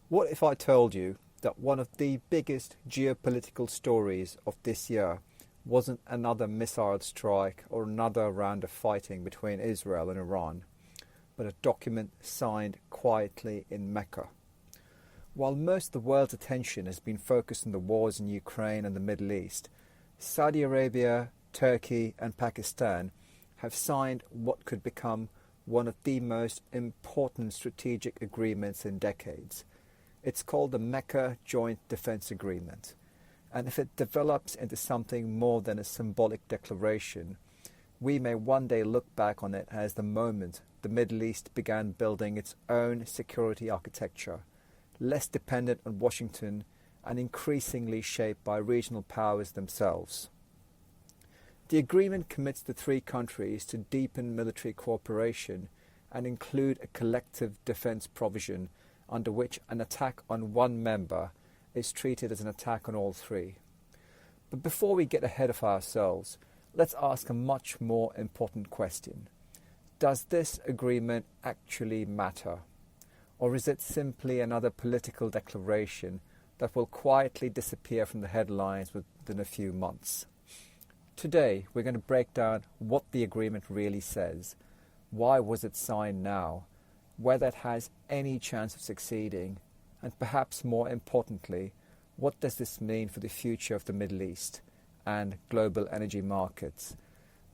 What if I told you that one of the biggest geopolitical stories of this year wasn't another missile strike or another round of fighting between Israel and Iran, but a document signed quietly in Mecca? While most of the world's attention has been focused on the wars in Ukraine and the Middle East, Saudi Arabia, Turkey and Pakistan have signed what could become one of the most important strategic agreements in decades. It's called the Mecca Joint Defense Agreement, and if it develops into something more than a symbolic declaration, we may one day look back on it as the moment the Middle East began building its own security architecture, less dependent on Washington and increasingly shaped by regional powers themselves. The agreement commits the three countries to deepen military cooperation and include a collective defense provision under which an attack on one member is treated as an attack on all three. But before we get ahead of ourselves, let's ask a much more important question. Does this agreement actually matter? Or is it simply another political declaration that will quietly disappear from the headlines within a few months? Today, we're going to break down what the agreement really says, why was it signed now, whether it has any chance of succeeding, and perhaps more importantly, what does this mean for the future of the Middle East and global energy markets?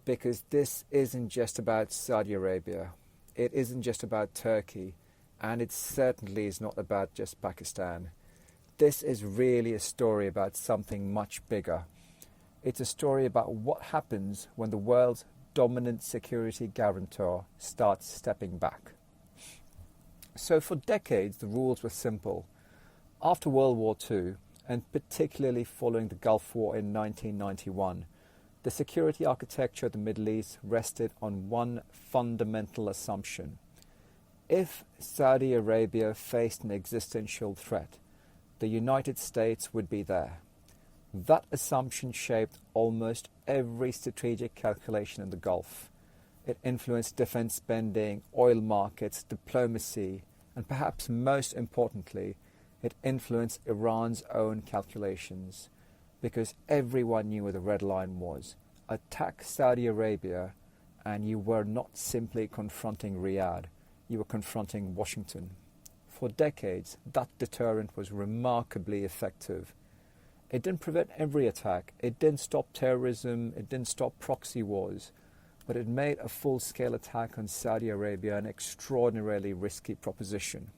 Because this isn't just about Saudi Arabia, it isn't just about Turkey, and it certainly is not about just Pakistan. This is really a story about something much bigger. It's a story about what happens when the world's dominant security guarantor starts stepping back. So for decades, the rules were simple. After World War II, and particularly following the Gulf War in 1991, the security architecture of the Middle East rested on one fundamental assumption. If Saudi Arabia faced an existential threat, the United States would be there. That assumption shaped almost every strategic calculation in the Gulf. It influenced defense spending, oil markets, diplomacy, and perhaps most importantly, it influenced Iran's own calculations, because everyone knew where the red line was. Attack Saudi Arabia, and you were not simply confronting Riyadh, you were confronting Washington. For decades, that deterrent was remarkably effective. It didn't prevent every attack, it didn't stop terrorism, it didn't stop proxy wars, but it made a full-scale attack on Saudi Arabia an extraordinarily risky proposition.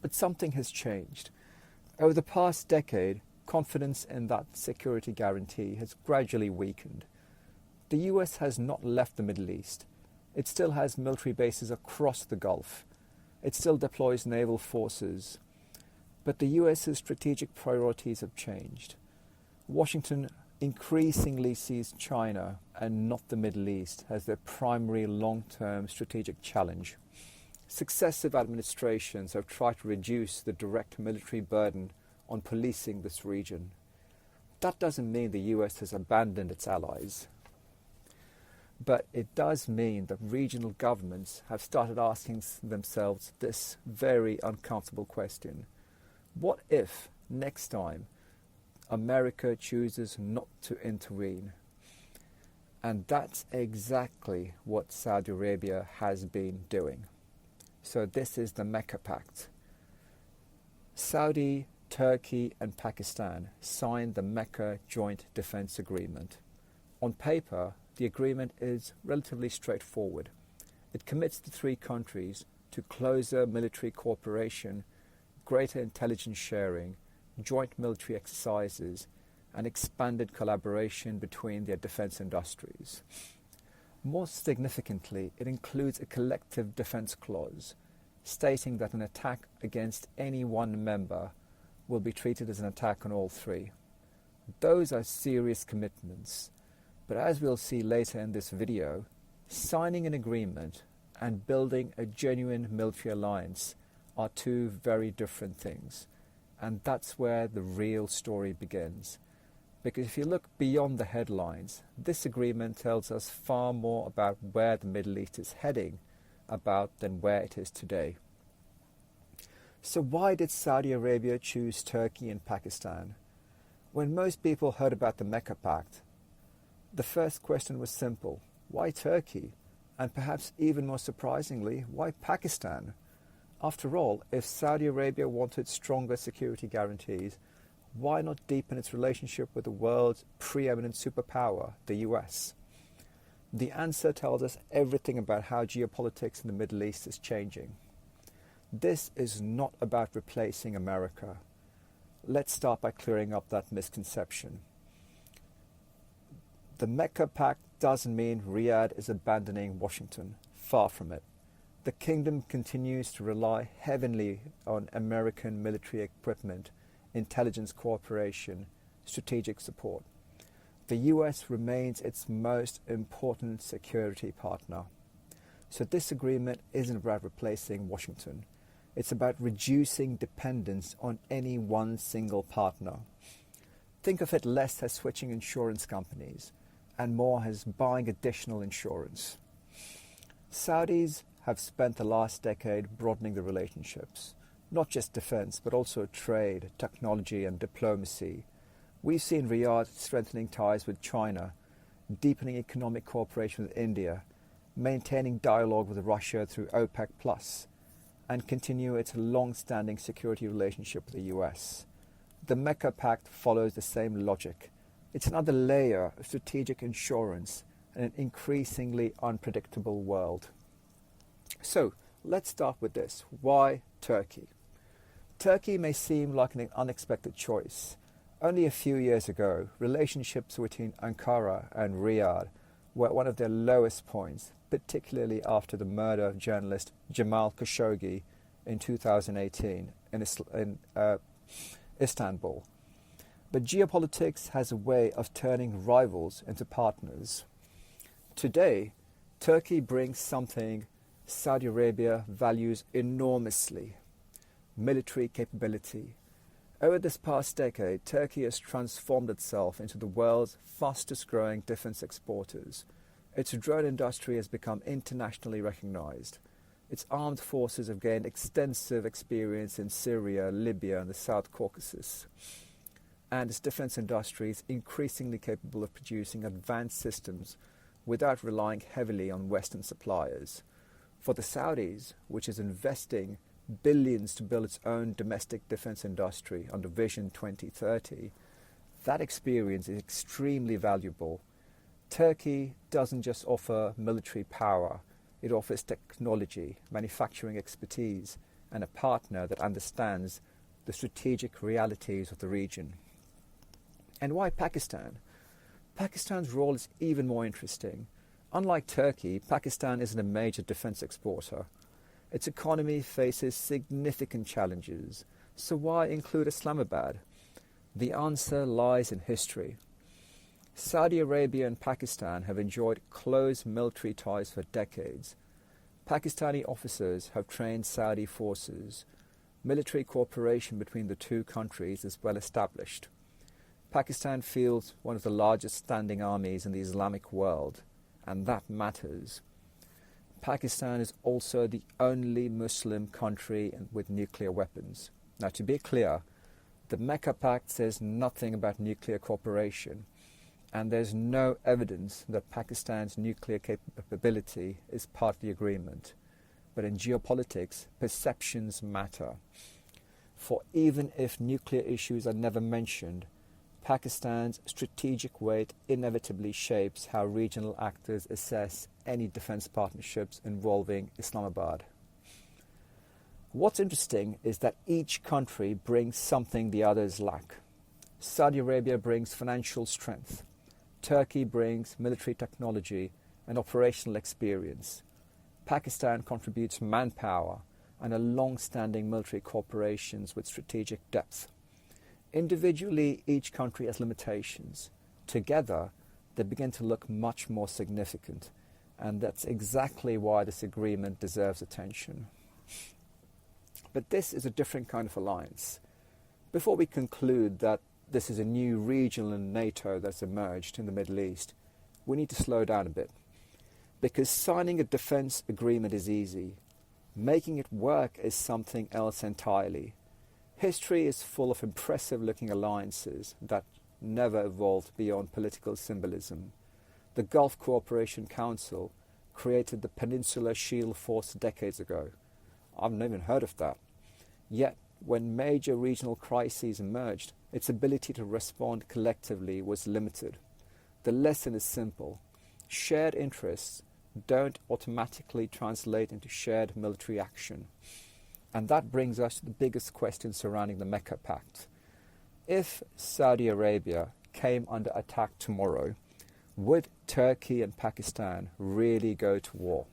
But something has changed. Over the past decade, confidence in that security guarantee has gradually weakened. The US has not left the Middle East. It still has military bases across the Gulf. It still deploys naval forces. But the US's strategic priorities have changed. Washington increasingly sees China and not the Middle East as their primary long-term strategic challenge. Successive administrations have tried to reduce the direct military burden on policing this region. That doesn't mean the US has abandoned its allies. But it does mean that regional governments have started asking themselves this very uncomfortable question. What if, next time, America chooses not to intervene? And that's exactly what Saudi Arabia has been doing. So this is the Mecca Pact. Saudi, Turkey and Pakistan signed the Mecca Joint Defense Agreement. On paper, the agreement is relatively straightforward. It commits the three countries to closer military cooperation, greater intelligence sharing, joint military exercises, and expanded collaboration between their defense industries. More significantly, it includes a collective defense clause, stating that an attack against any one member will be treated as an attack on all three. Those are serious commitments, but as we'll see later in this video, signing an agreement and building a genuine military alliance are two very different things. And that's where the real story begins. Because if you look beyond the headlines, this agreement tells us far more about where the Middle East is heading than where it is today. So why did Saudi Arabia choose Turkey and Pakistan? When most people heard about the Mecca Pact, the first question was simple: why Turkey? And perhaps even more surprisingly, why Pakistan? After all, if Saudi Arabia wanted stronger security guarantees, why not deepen its relationship with the world's preeminent superpower, the US? The answer tells us everything about how geopolitics in the Middle East is changing. This is not about replacing America. Let's start by clearing up that misconception. The Mecca Pact doesn't mean Riyadh is abandoning Washington. Far from it. The kingdom continues to rely heavily on American military equipment, intelligence cooperation, strategic support. The US remains its most important security partner. So this agreement isn't about replacing Washington. It's about reducing dependence on any one single partner. Think of it less as switching insurance companies and more as buying additional insurance. Saudis have spent the last decade broadening the relationships, not just defense, but also trade, technology, and diplomacy. We've seen Riyadh strengthening ties with China, deepening economic cooperation with India, maintaining dialogue with Russia through OPEC+, and continue its long-standing security relationship with the US. The Mecca Pact follows the same logic. It's another layer of strategic insurance in an increasingly unpredictable world. So, let's start with this. Why Turkey? Turkey may seem like an unexpected choice. Only a few years ago, relationships between Ankara and Riyadh were at one of their lowest points, particularly after the murder of journalist Jamal Khashoggi in 2018 in Istanbul. But geopolitics has a way of turning rivals into partners. Today, Turkey brings something Saudi Arabia values enormously: military capability. Over this past decade, Turkey has transformed itself into the world's fastest growing defense exporters. Its drone industry has become internationally recognized. Its armed forces have gained extensive experience in Syria, Libya, and the South Caucasus. And its defense industry is increasingly capable of producing advanced systems without relying heavily on Western suppliers. For the Saudis, which is investing billions to build its own domestic defense industry under Vision 2030, that experience is extremely valuable. Turkey doesn't just offer military power, it offers technology, manufacturing expertise, and a partner that understands the strategic realities of the region. And why Pakistan? Pakistan's role is even more interesting. Unlike Turkey, Pakistan isn't a major defense exporter. Its economy faces significant challenges. So why include Islamabad? The answer lies in history. Saudi Arabia and Pakistan have enjoyed close military ties for decades. Pakistani officers have trained Saudi forces. Military cooperation between the two countries is well established. Pakistan fields one of the largest standing armies in the Islamic world, and that matters. Pakistan is also the only Muslim country with nuclear weapons. Now, to be clear, the Mecca Pact says nothing about nuclear cooperation, and there's no evidence that Pakistan's nuclear capability is part of the agreement. But in geopolitics, perceptions matter. For even if nuclear issues are never mentioned, Pakistan's strategic weight inevitably shapes how regional actors assess any defense partnerships involving Islamabad. What's interesting is that each country brings something the others lack. Saudi Arabia brings financial strength. Turkey brings military technology and operational experience. Pakistan contributes manpower and a long-standing military cooperations with strategic depth. Individually, each country has limitations. Together, they begin to look much more significant, and that's exactly why this agreement deserves attention. But this is a different kind of alliance. Before we conclude that this is a new region in NATO that's emerged in the Middle East, we need to slow down a bit. Because signing a defense agreement is easy. Making it work is something else entirely. History is full of impressive-looking alliances that never evolved beyond political symbolism. The Gulf Cooperation Council created the Peninsular Shield Force decades ago. I've never even heard of that. Yet, when major regional crises emerged, its ability to respond collectively was limited. The lesson is simple. Shared interests don't automatically translate into shared military action. And that brings us to the biggest question surrounding the Mecca Pact. If Saudi Arabia came under attack tomorrow, would Turkey and Pakistan really go to war?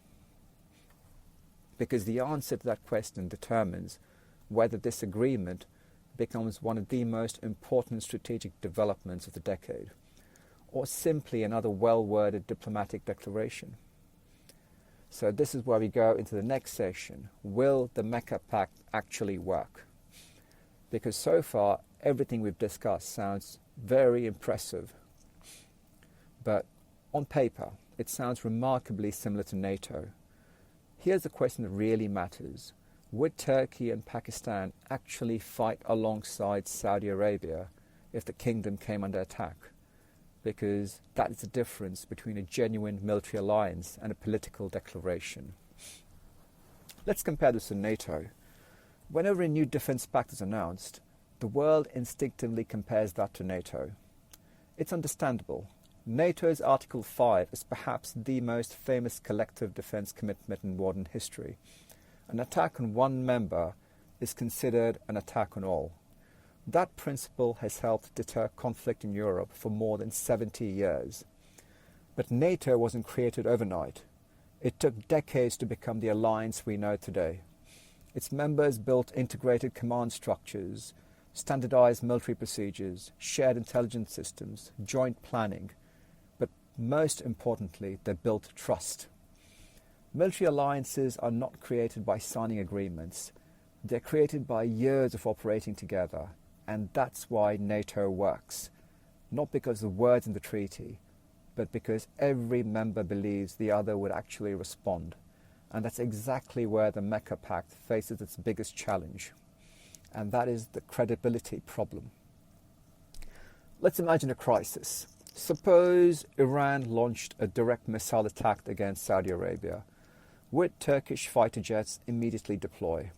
Because the answer to that question determines whether this agreement becomes one of the most important strategic developments of the decade, or simply another well-worded diplomatic declaration. So this is where we go into the next session. Will the Mecca Pact actually work? Because so far, everything we've discussed sounds very impressive. But on paper, it sounds remarkably similar to NATO. Here's the question that really matters. Would Turkey and Pakistan actually fight alongside Saudi Arabia if the kingdom came under attack? Because that is the difference between a genuine military alliance and a political declaration. Let's compare this to NATO. Whenever a new defense pact is announced, the world instinctively compares that to NATO. It's understandable. NATO's Article 5 is perhaps the most famous collective defense commitment in modern history. An attack on one member is considered an attack on all. That principle has helped deter conflict in Europe for more than 70 years. But NATO wasn't created overnight. It took decades to become the alliance we know today. Its members built integrated command structures, standardized military procedures, shared intelligence systems, joint planning. But most importantly, they built trust. Military alliances are not created by signing agreements. They're created by years of operating together. And that's why NATO works. Not because of the words in the treaty, but because every member believes the other would actually respond. And that's exactly where the Mecca Pact faces its biggest challenge. And that is the credibility problem. Let's imagine a crisis. Suppose Iran launched a direct missile attack against Saudi Arabia. Would Turkish fighter jets immediately deploy?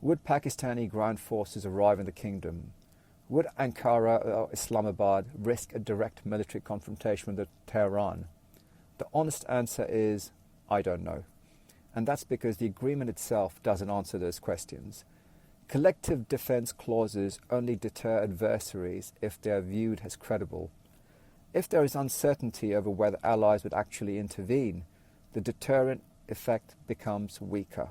Would Pakistani ground forces arrive in the kingdom? Would Ankara or Islamabad risk a direct military confrontation with Tehran? The honest answer is, I don't know. And that's because the agreement itself doesn't answer those questions. Collective defense clauses only deter adversaries if they are viewed as credible. If there is uncertainty over whether allies would actually intervene, the deterrent effect becomes weaker.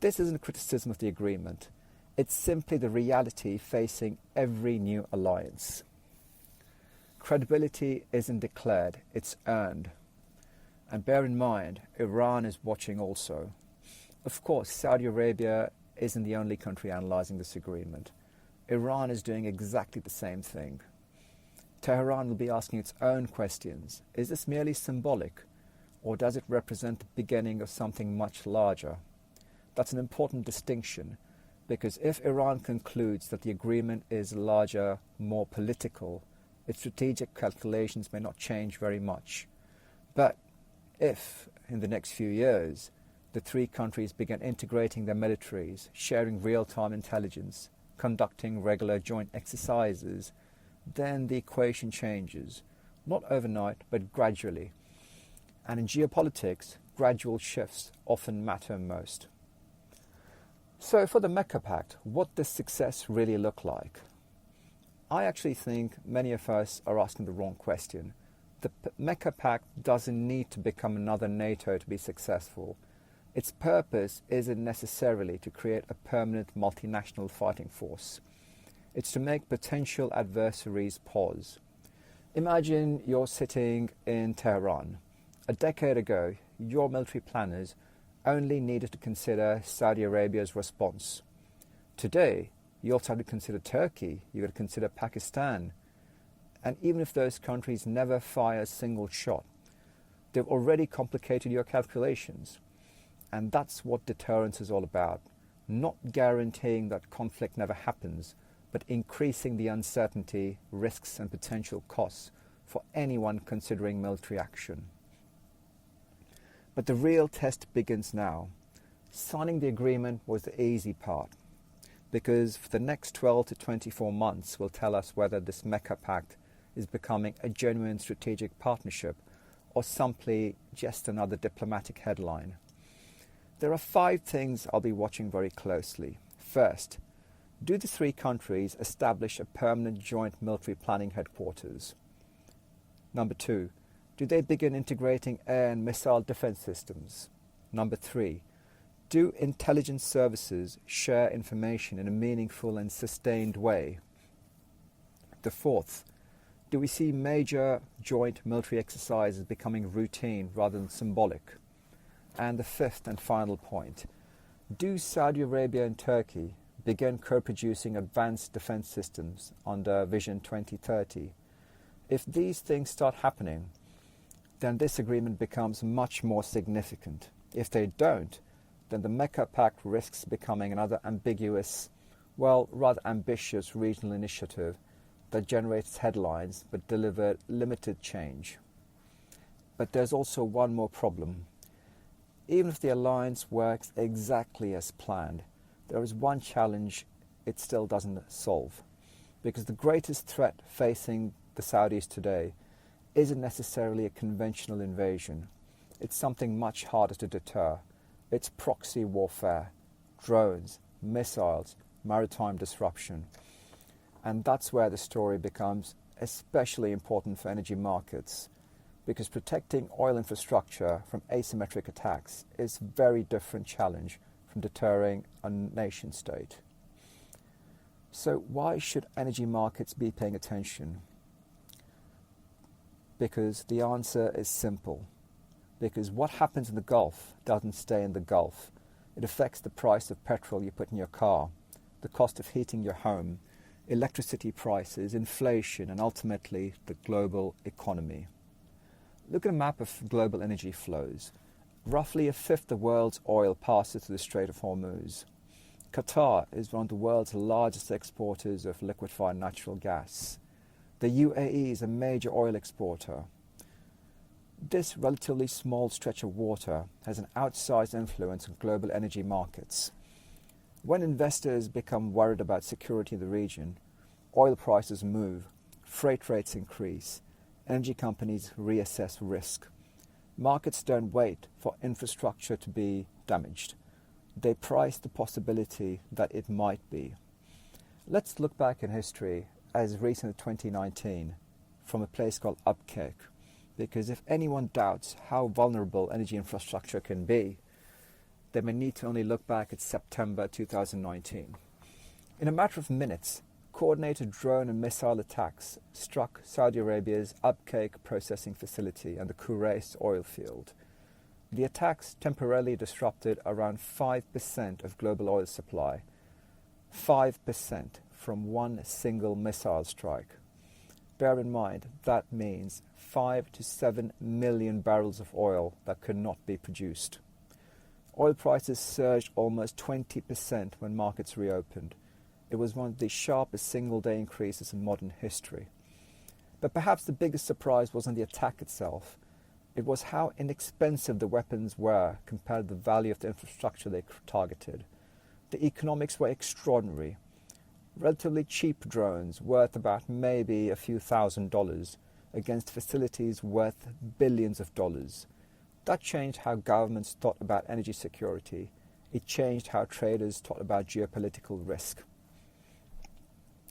This isn't a criticism of the agreement. It's simply the reality facing every new alliance. Credibility isn't declared, it's earned. And bear in mind, Iran is watching also. Of course, Saudi Arabia isn't the only country analyzing this agreement. Iran is doing exactly the same thing. Tehran will be asking its own questions. Is this merely symbolic, or does it represent the beginning of something much larger? That's an important distinction, because if Iran concludes that the agreement is larger, more political, its strategic calculations may not change very much. But if, in the next few years, the three countries begin integrating their militaries, sharing real-time intelligence, conducting regular joint exercises, then the equation changes, not overnight, but gradually. And in geopolitics, gradual shifts often matter most. So for the Mecca Pact, what does success really look like? I actually think many of us are asking the wrong question. The Mecca Pact doesn't need to become another NATO to be successful. Its purpose isn't necessarily to create a permanent multinational fighting force. It's to make potential adversaries pause. Imagine you're sitting in Tehran. A decade ago, your military planners only needed to consider Saudi Arabia's response. Today, you also have to consider Turkey, you've got to consider Pakistan. And even if those countries never fire a single shot, they've already complicated your calculations. And that's what deterrence is all about. Not guaranteeing that conflict never happens, but increasing the uncertainty, risks and potential costs for anyone considering military action. But the real test begins now. Signing the agreement was the easy part, because for the next 12 to 24 months will tell us whether this Mecca Pact is becoming a genuine strategic partnership or simply just another diplomatic headline. There are 5 things I'll be watching very closely. First, do the 3 countries establish a permanent joint military planning headquarters? Number 2, do they begin integrating air and missile defense systems? Number 3, do intelligence services share information in a meaningful and sustained way? The 4th, do we see major joint military exercises becoming routine rather than symbolic? And the 5th and final point, do Saudi Arabia and Turkey begin co-producing advanced defense systems under Vision 2030? If these things start happening, then this agreement becomes much more significant. If they don't, then the Mecca Pact risks becoming another ambiguous, well, rather ambitious regional initiative that generates headlines but deliver limited change. But there's also one more problem. Even if the alliance works exactly as planned, there is one challenge it still doesn't solve. Because the greatest threat facing the Saudis today isn't necessarily a conventional invasion. It's something much harder to deter. It's proxy warfare, drones, missiles, maritime disruption. And that's where the story becomes especially important for energy markets, because protecting oil infrastructure from asymmetric attacks is a very different challenge from deterring a nation state. So why should energy markets be paying attention? Because the answer is simple. Because what happens in the Gulf doesn't stay in the Gulf. It affects the price of petrol you put in your car, the cost of heating your home, electricity prices, inflation, and ultimately the global economy. Look at a map of global energy flows. Roughly a fifth of the world's oil passes through the Strait of Hormuz. Qatar is one of the world's largest exporters of liquefied natural gas. The UAE is a major oil exporter. This relatively small stretch of water has an outsized influence on global energy markets. When investors become worried about security in the region, oil prices move, freight rates increase, energy companies reassess risk. Markets don't wait for infrastructure to be damaged. They price the possibility that it might be. Let's look back in history as recent as 2019 from a place called Abqaiq, because if anyone doubts how vulnerable energy infrastructure can be, they may need to only look back at September 2019. In a matter of minutes, coordinated drone and missile attacks struck Saudi Arabia's Abqaiq processing facility and the Kuwait oil field. The attacks temporarily disrupted around 5% of global oil supply. 5% from one single missile strike. Bear in mind, that means 5 to 7 million barrels of oil that could not be produced. Oil prices surged almost 20% when markets reopened. It was one of the sharpest single-day increases in modern history. But perhaps the biggest surprise wasn't the attack itself. It was how inexpensive the weapons were compared to the value of the infrastructure they targeted. The economics were extraordinary. Relatively cheap drones worth about maybe a few $1,000s against facilities worth billions of dollars. That changed how governments thought about energy security. It changed how traders thought about geopolitical risk.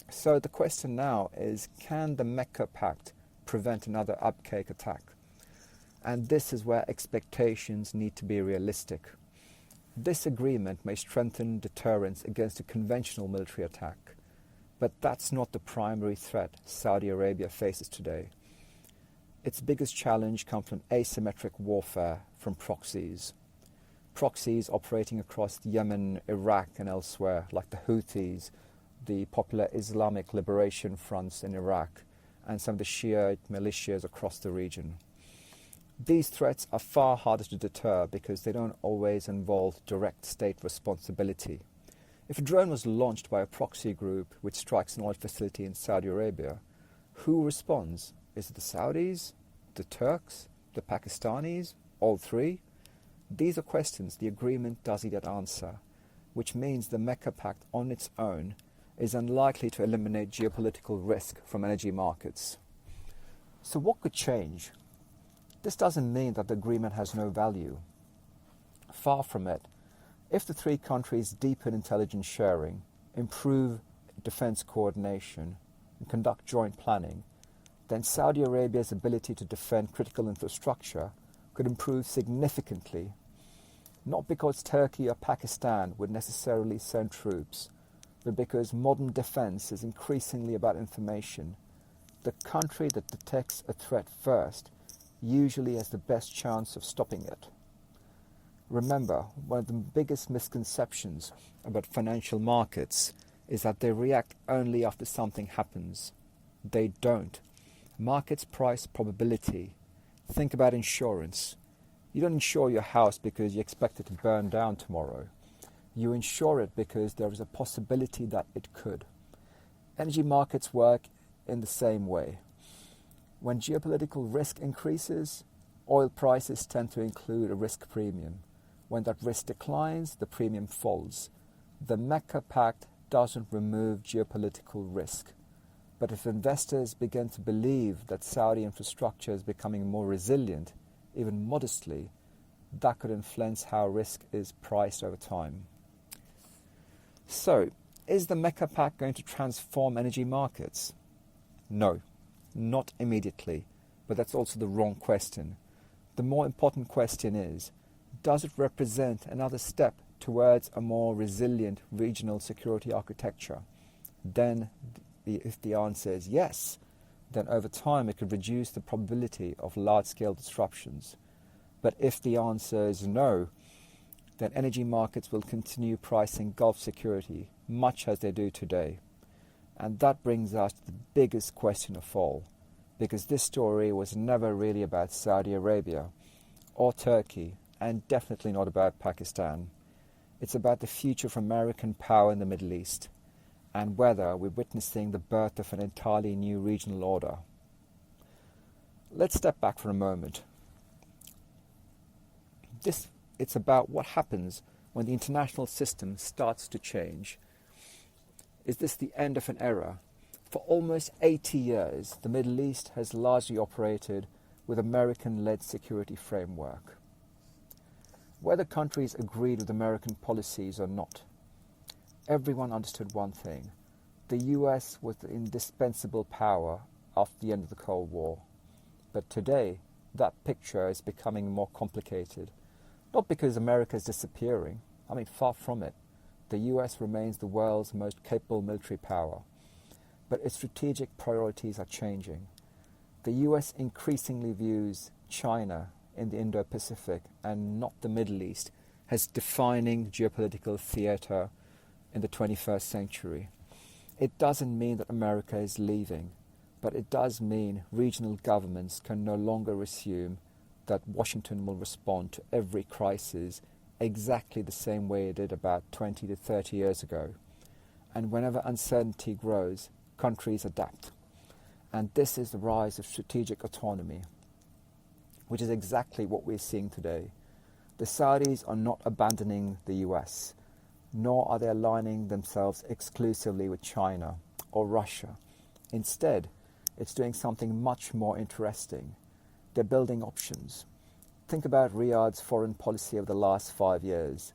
So the question now is, can the Mecca Pact prevent another Abqaiq attack? And this is where expectations need to be realistic. This agreement may strengthen deterrence against a conventional military attack, but that's not the primary threat Saudi Arabia faces today. Its biggest challenge comes from asymmetric warfare from proxies. Proxies operating across Yemen, Iraq and elsewhere, like the Houthis, the Popular Islamic Liberation Fronts in Iraq, and some of the Shiite militias across the region. These threats are far harder to deter because they don't always involve direct state responsibility. If a drone was launched by a proxy group which strikes an oil facility in Saudi Arabia, who responds? Is it the Saudis, the Turks, the Pakistanis, all three? These are questions the agreement doesn't yet answer, which means the Mecca Pact on its own is unlikely to eliminate geopolitical risk from energy markets. So what could change? This doesn't mean that the agreement has no value. Far from it. If the three countries deepen intelligence sharing, improve defense coordination, and conduct joint planning, then Saudi Arabia's ability to defend critical infrastructure could improve significantly, not because Turkey or Pakistan would necessarily send troops, but because modern defense is increasingly about information. The country that detects a threat first usually has the best chance of stopping it. Remember, one of the biggest misconceptions about financial markets is that they react only after something happens. They don't. Markets price probability. Think about insurance. You don't insure your house because you expect it to burn down tomorrow. You insure it because there is a possibility that it could. Energy markets work in the same way. When geopolitical risk increases, oil prices tend to include a risk premium. When that risk declines, the premium falls. The Mecca Pact doesn't remove geopolitical risk. But if investors begin to believe that Saudi infrastructure is becoming more resilient, even modestly, that could influence how risk is priced over time. So, is the Mecca Pact going to transform energy markets? No, not immediately, but that's also the wrong question. The more important question is, does it represent another step towards a more resilient regional security architecture? Then, if the answer is yes, then over time it could reduce the probability of large-scale disruptions. But if the answer is no, then energy markets will continue pricing Gulf security, much as they do today. And that brings us to the biggest question of all, because this story was never really about Saudi Arabia or Turkey, and definitely not about Pakistan. It's about the future of American power in the Middle East, and whether we're witnessing the birth of an entirely new regional order. Let's step back for a moment. It's about what happens when the international system starts to change. Is this the end of an era? For almost 80 years, the Middle East has largely operated with American-led security framework. Whether countries agreed with American policies or not, everyone understood one thing. The US was the indispensable power after the end of the Cold War. But today, that picture is becoming more complicated. Not because America is disappearing. Far from it. The US remains the world's most capable military power. But its strategic priorities are changing. The US increasingly views China in the Indo-Pacific and not the Middle East as defining geopolitical theater in the 21st century. It doesn't mean that America is leaving, but it does mean regional governments can no longer assume that Washington will respond to every crisis exactly the same way it did about 20 to 30 years ago. And whenever uncertainty grows, countries adapt. And this is the rise of strategic autonomy, which is exactly what we're seeing today. The Saudis are not abandoning the US, nor are they aligning themselves exclusively with China or Russia. Instead, it's doing something much more interesting. They're building options. Think about Riyadh's foreign policy of the last 5 years.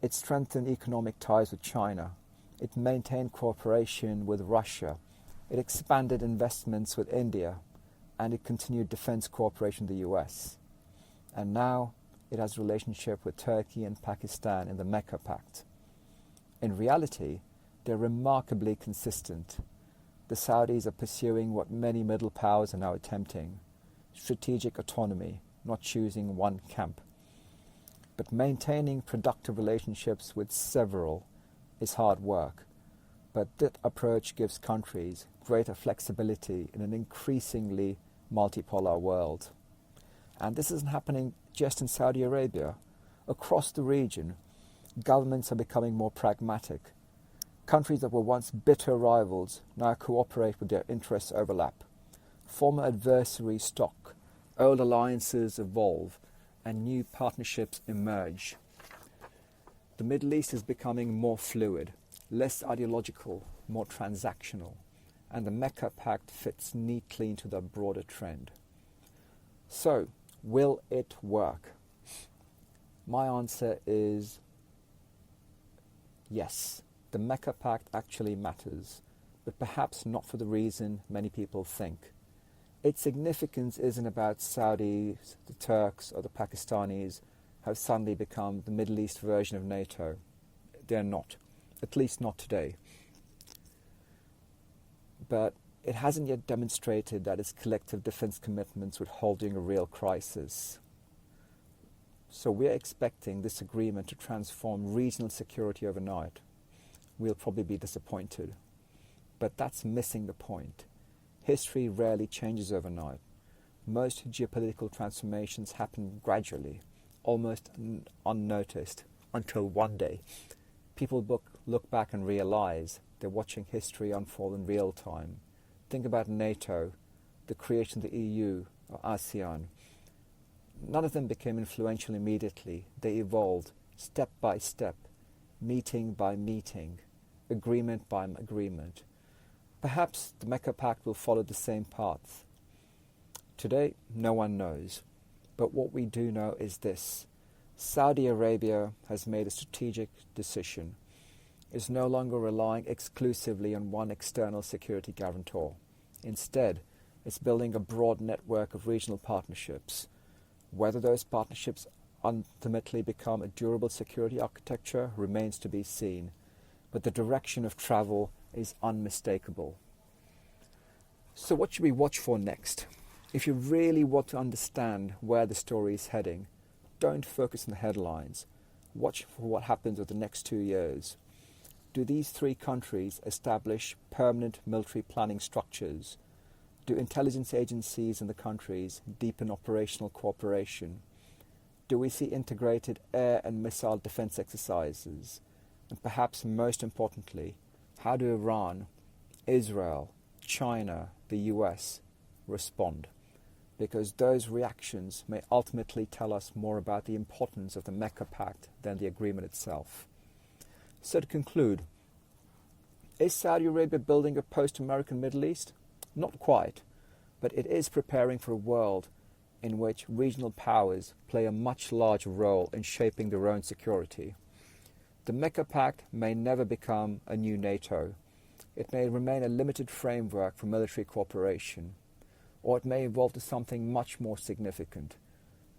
It strengthened economic ties with China. It maintained cooperation with Russia. It expanded investments with India. And it continued defense cooperation with the US. And now it has a relationship with Turkey and Pakistan in the Mecca Pact. In reality, they're remarkably consistent. The Saudis are pursuing what many middle powers are now attempting: strategic autonomy, not choosing one camp. But maintaining productive relationships with several is hard work. But that approach gives countries greater flexibility in an increasingly multipolar world. And this isn't happening just in Saudi Arabia. Across the region, governments are becoming more pragmatic. Countries that were once bitter rivals now cooperate with their interests overlap. Former adversaries stock, old alliances evolve, and new partnerships emerge. The Middle East is becoming more fluid, less ideological, more transactional, and the Mecca Pact fits neatly into the broader trend. So, will it work? My answer is yes. The Mecca Pact actually matters, but perhaps not for the reason many people think. Its significance isn't about Saudis, the Turks, or the Pakistanis have suddenly become the Middle East version of NATO. They're not, at least not today. But it hasn't yet demonstrated that its collective defense commitments would hold during a real crisis. So we're expecting this agreement to transform regional security overnight. We'll probably be disappointed. But that's missing the point. History rarely changes overnight. Most geopolitical transformations happen gradually, almost unnoticed, until one day people look back and realize they're watching history unfold in real time. Think about NATO, the creation of the EU or ASEAN. None of them became influential immediately. They evolved step by step, meeting by meeting, agreement by agreement. Perhaps the Mecca Pact will follow the same path. Today, no one knows. But what we do know is this. Saudi Arabia has made a strategic decision. It's no longer relying exclusively on one external security guarantor. Instead, it's building a broad network of regional partnerships. Whether those partnerships ultimately become a durable security architecture remains to be seen, but the direction of travel is unmistakable. So what should we watch for next? If you really want to understand where the story is heading, don't focus on the headlines. Watch for what happens over the next 2 years. Do these 3 countries establish permanent military planning structures? Do intelligence agencies in the countries deepen operational cooperation? Do we see integrated air and missile defense exercises? And perhaps most importantly, how do Iran, Israel, China, the US respond? Because those reactions may ultimately tell us more about the importance of the Mecca Pact than the agreement itself. So to conclude, is Saudi Arabia building a post-American Middle East? Not quite, but it is preparing for a world in which regional powers play a much larger role in shaping their own security. The Mecca Pact may never become a new NATO. It may remain a limited framework for military cooperation, or it may evolve to something much more significant.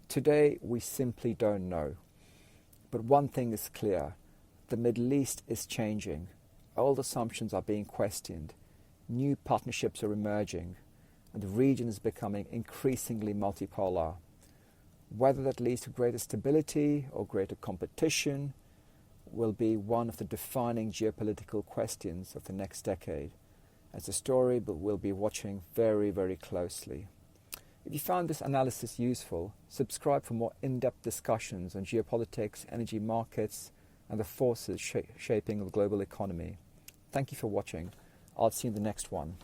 Today, we simply don't know. But one thing is clear. The Middle East is changing. Old assumptions are being questioned. New partnerships are emerging. And the region is becoming increasingly multipolar. Whether that leads to greater stability or greater competition will be one of the defining geopolitical questions of the next decade. It's a story but we'll be watching very, very closely. If you found this analysis useful, subscribe for more in-depth discussions on geopolitics, energy markets, and the forces shaping the global economy. Thank you for watching. I'll see you in the next one.